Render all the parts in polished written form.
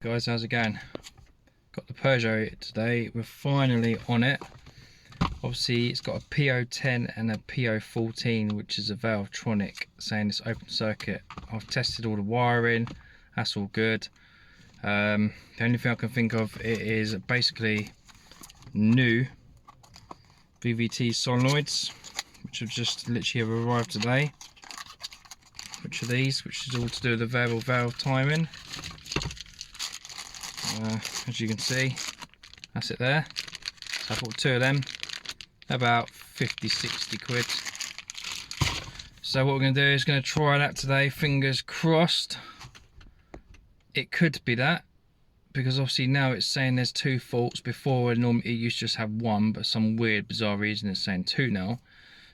Guys, how's it going? Got the Peugeot today. We're finally on it. Obviously it's got a p0010 and a p0013, which is a Valvetronic, saying it's open circuit. I've tested all the wiring, that's all good. The only thing I can think of, it is basically new VVT solenoids, which have just literally arrived today. Which are these, which is all to do with the variable valve timing. As you can see, that's it there. So I bought two of them, about 50-60 quid. So what we're going to do is going to try that today, fingers crossed. It could be that, because obviously now it's saying there's two faults. Before normally it used to just have one, but some weird bizarre reason it's saying two now.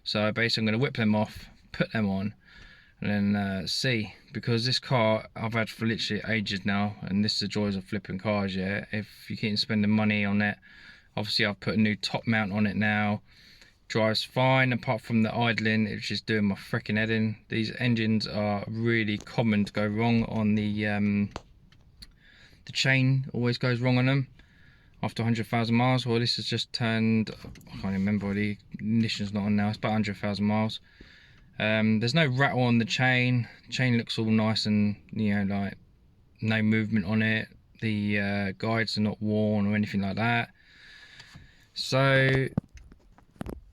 So basically I'm going to whip them off, put them on, and then see, because this car I've had for literally ages now, and this is the joys of flipping cars. Yeah, if you keep spending money on it, obviously I've put a new top mount on it now, drives fine apart from the idling, it's just doing my freaking head in. These engines are really common to go wrong on the chain always goes wrong on them after 100,000 miles. Well, this has just turned, I can't remember, the ignition's not on now, it's about 100,000 miles. There's no rattle on the chain. Chain looks all nice and, you know, like no movement on it. The guides are not worn or anything like that. So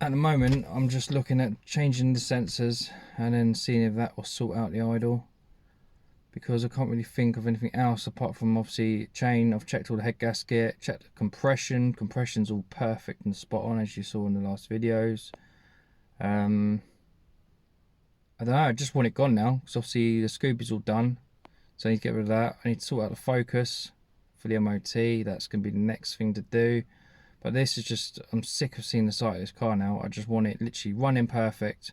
at the moment I'm just looking at changing the sensors and then seeing if that will sort out the idle, because I can't really think of anything else apart from obviously chain. I've checked all the head gasket, checked the compression's all perfect and spot on, as you saw in the last videos. I don't know, I just want it gone now, because obviously the scoop is all done, so I need to get rid of that. I need to sort out the focus for the MOT, that's going to be the next thing to do. But this is just, I'm sick of seeing the sight of this car now. I just want it literally running perfect.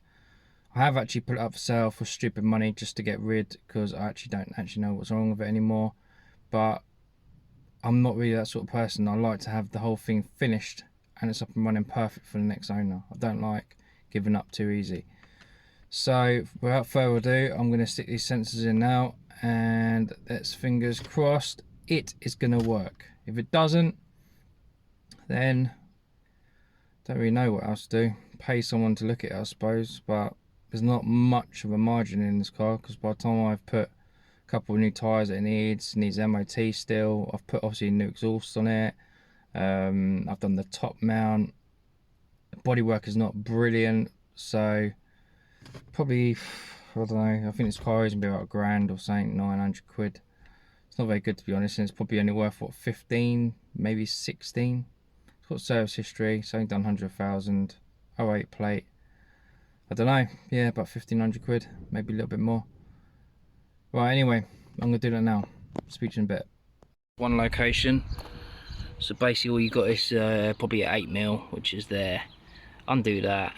I have actually put it up for sale for stupid money just to get rid, because I actually don't know what's wrong with it anymore. But I'm not really that sort of person. I like to have the whole thing finished and it's up and running perfect for the next owner. I don't like giving up too easy. So without further ado, I'm going to stick these sensors in now, and let's fingers crossed it is going to work. If it doesn't, then don't really know what else to do. Pay someone to look at it, I suppose, but there's not much of a margin in this car, because by the time I've put a couple of new tyres that it needs MOT still. I've put obviously a new exhaust on it. I've done the top mount. The bodywork is not brilliant, so probably, I don't know, I think this car is going to be about £1,000 or something, 900 quid. It's not very good, to be honest, and it's probably only worth, what, 15, maybe 16. It's got service history, it's only done 100,000, 08 plate. I don't know, yeah, about 1,500 quid, maybe a little bit more. Right, anyway, I'm going to do that now. Speak to you in a bit. One location, so basically all you got is probably an 8mm, which is there. Undo that.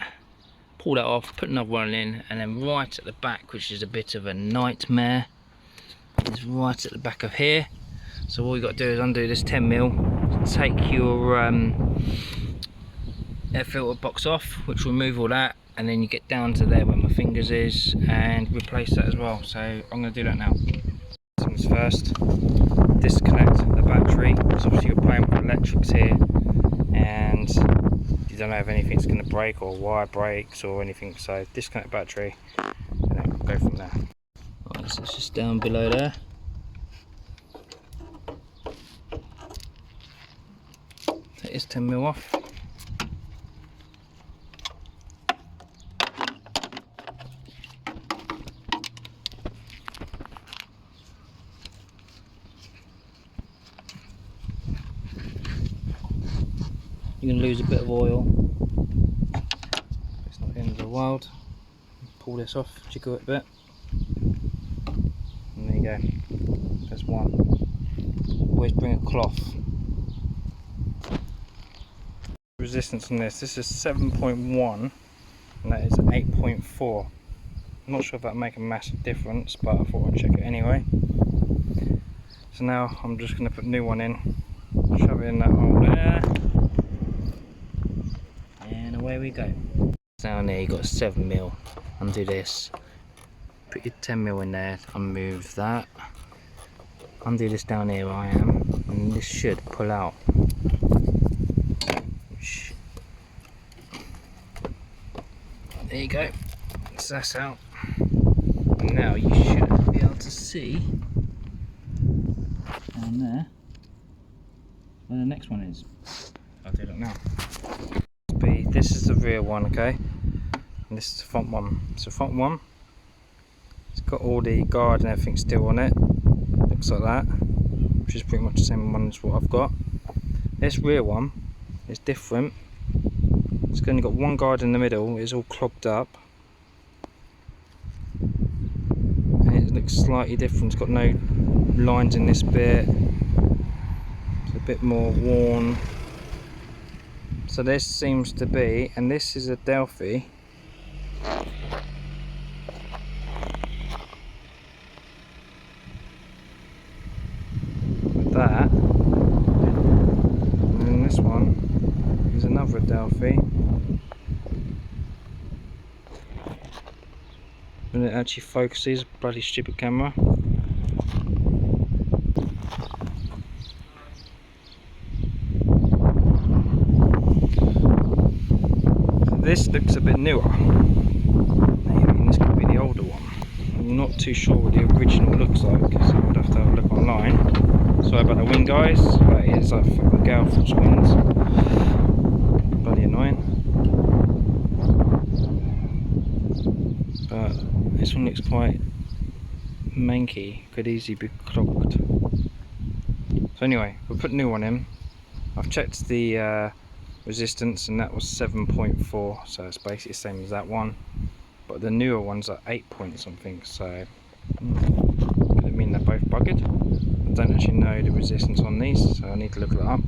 Pull that off, put another one in, and then right at the back, which is a bit of a nightmare, is right at the back of here. So all you got to do is undo this 10mm, take your air filter box off, which will remove all that, and then you get down to there where my fingers is and replace that as well. So I'm going to do that now. Things first, disconnect the battery, because obviously you're playing with electrics here, and you don't know if anything's going to break or wire breaks or anything. So disconnect battery and then go from there. Right, so it's just down below there. Take this 10mm off. You're going to lose a bit of oil. It's not the end of the world. Pull this off, jiggle it a bit. And there you go. There's one. Always bring a cloth. Resistance on this. This is 7.1 and that is 8.4. I'm not sure if that'll make a massive difference, but I thought I'd check it anyway. So now I'm just going to put a new one in. Shove it in that hole there. Away we go. Down there you got 7mm. Undo this, put your 10mm in there, unmove that, undo this down here where I am, and this should pull out. There you go, so that's out. And now you should be able to see down there where the next one is. I'll do that now. This is the rear one, okay? And this is the front one. So front one, it's got all the guard and everything still on it. Looks like that, which is pretty much the same one as what I've got. This rear one is different. It's only got one guard in the middle, it's all clogged up. And it looks slightly different, it's got no lines in this bit. It's a bit more worn. So this seems to be, and this is a Delphi. With that. And then this one is another Delphi. And it actually focuses, bloody stupid camera. This looks a bit newer. Maybe this could be the older one. I'm not too sure what the original looks like, because I would have to have a look online. Sorry about the wind, guys, but it is like fucking gale force winds. Bloody annoying. But this one looks quite manky, could easily be clogged. So anyway, we'll put a new one in. I've checked the resistance and that was 7.4, so it's basically the same as that one, but the newer ones are 8 point something, so could it mean they're both buggered? I don't actually know the resistance on these, so I need to look that up.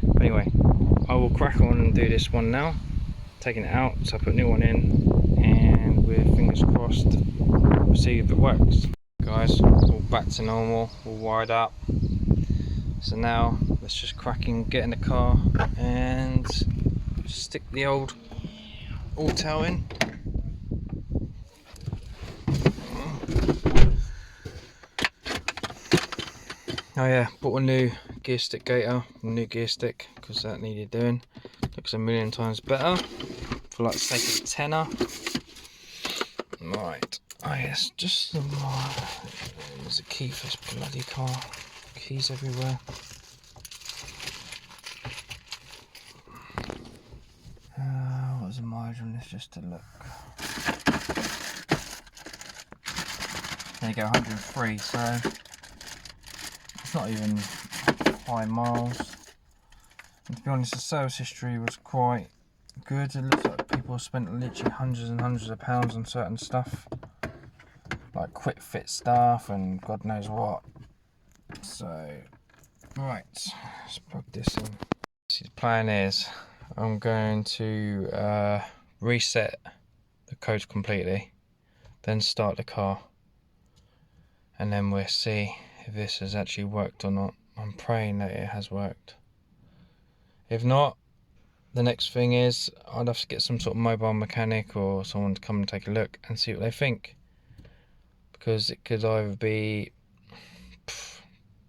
But anyway, I will crack on and do this one now, taking it out, so I put a new one in, and we're fingers crossed, we'll see if it works. Guys, all back to normal, all wired up. So now let's just crack in, get in the car and stick the old auto in. Oh yeah, bought a new gear stick gator, a new gear stick, because that needed doing. Looks a million times better for like the sake of a tenner. Right, oh yes, just there's a key for this bloody car. Keys everywhere. What was the mileage on this, just to look? There you go, 103, so it's not even high miles. And to be honest, the service history was quite good. It looks like people spent literally hundreds and hundreds of pounds on certain stuff, like quick fit stuff and God knows what. So, right, let's plug this in. The plan is I'm going to reset the code completely, then start the car, and then we'll see if this has actually worked or not. I'm praying that it has worked. If not, the next thing is I'd have to get some sort of mobile mechanic or someone to come and take a look and see what they think, because it could either be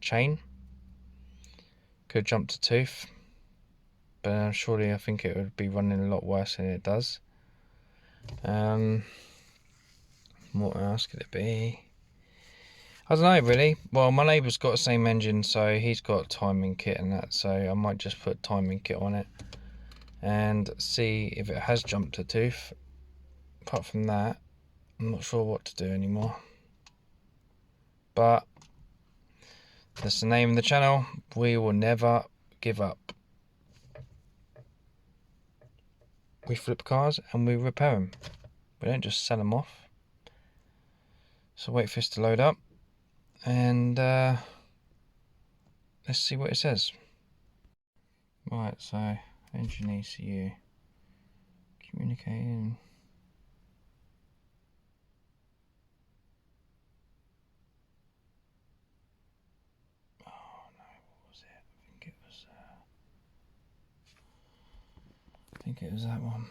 chain, could jump to tooth, but surely I think it would be running a lot worse than it does. What else could it be? I don't know really. Well, my neighbour's got the same engine, so he's got a timing kit and that, so I might just put a timing kit on it and see if it has jumped a tooth. Apart from that, I'm not sure what to do anymore. But that's the name of the channel. We will never give up. We flip cars and we repair them. We don't just sell them off. So wait for this to load up, and let's see what it says. Right, so engine ECU, communicating. Oh no, what was it? I think it was that one.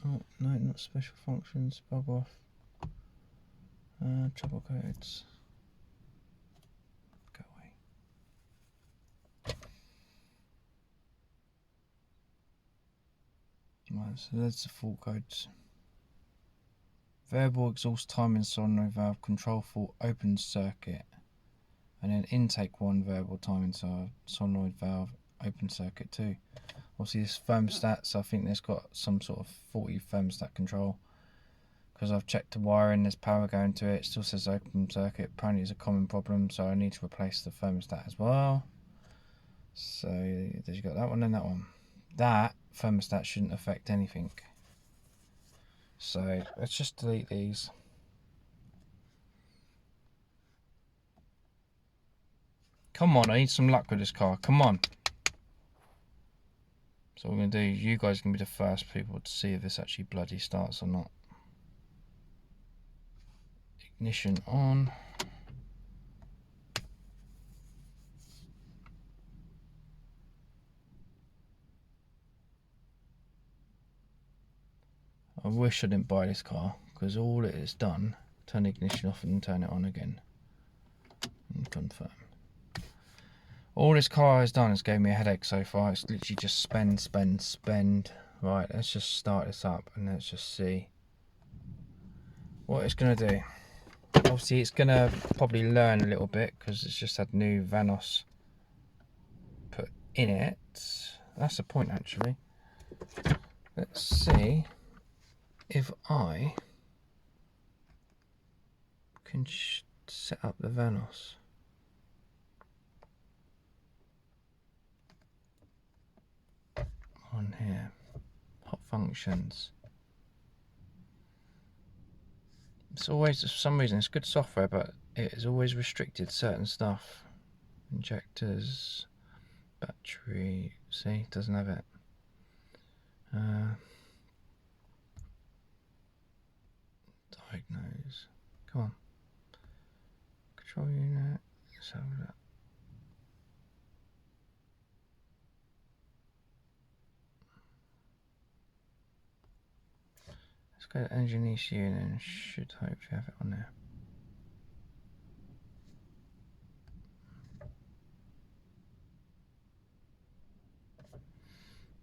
Oh no, not special functions, bug off. Trouble codes. Go away. Right, so that's the fault codes. Variable exhaust timing solenoid valve control fault open circuit. And then intake 1 variable timing solenoid valve open circuit 2. Obviously this thermostat, so I think there's got some sort of faulty thermostat control. Because I've checked the wiring, there's power going to it, it still says open circuit. Apparently it's a common problem, so I need to replace the thermostat as well. So you've got that one and that one. That thermostat shouldn't affect anything. So let's just delete these. Come on, I need some luck with this car, come on. So what we're going to do, you guys are going to be the first people to see if this actually bloody starts or not. Ignition on. I wish I didn't buy this car, because all it has done, turn the ignition off and turn it on again. And confirm. All this car has done is gave me a headache so far. It's literally just spend. Right, let's just start this up and let's just see what it's going to do. Obviously it's going to probably learn a little bit because it's just had new vannos put in it. That's the point actually. Let's see if I can set up the vannos. On here, hot functions. It's always, for some reason, it's good software, but it has always restricted certain stuff. Injectors, battery, see, it doesn't have it. Diagnose, come on. Control unit, let's have a look. Let's go to engine ECU and should hopefully have it on there.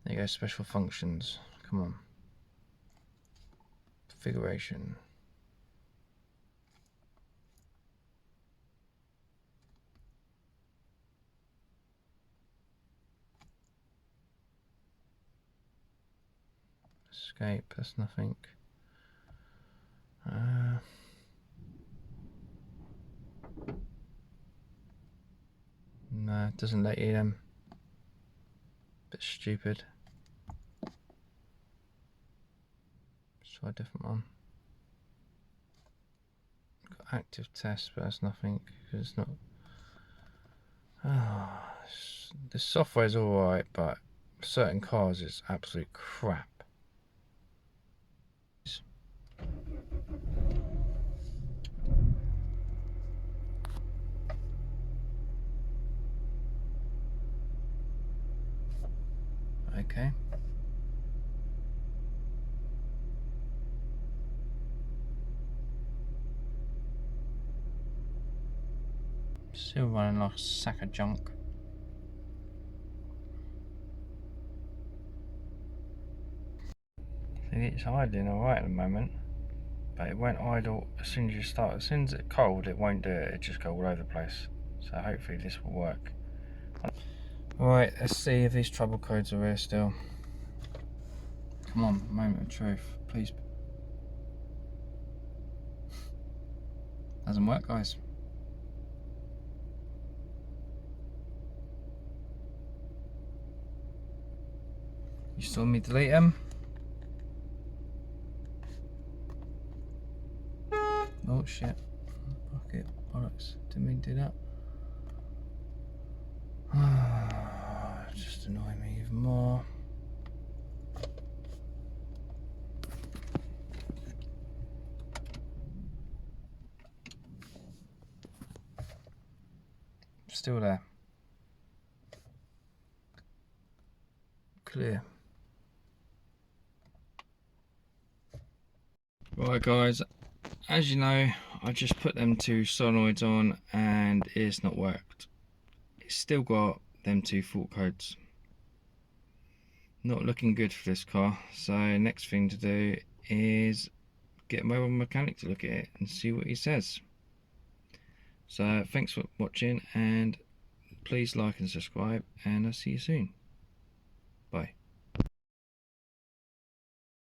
There you go, special functions, come on. Configuration. Escape, that's nothing. No, it doesn't let you bit stupid. Let's try a different one. Got active test, but that's nothing because it's not. The software is alright, but certain cars is absolute crap. Okay. Still running like a sack of junk. I think it's idling alright at the moment, but it won't idle as soon as you start. As soon as it's cold, it won't do it, it just go all over the place. So hopefully this will work. Alright, let's see if these trouble codes are here still. Come on, moment of truth, please. Doesn't work, guys. You saw me delete them? Oh shit. Bucket bollocks. Didn't mean to do that. Just annoy me even more. Still there. Clear. Right guys, as you know, I just put them two solenoids on and it's not worked. It's still got them two fault codes. Not looking good for this car. So next thing to do is get a mobile mechanic to look at it and see what he says. So thanks for watching, and please like and subscribe, and I'll see you soon. Bye.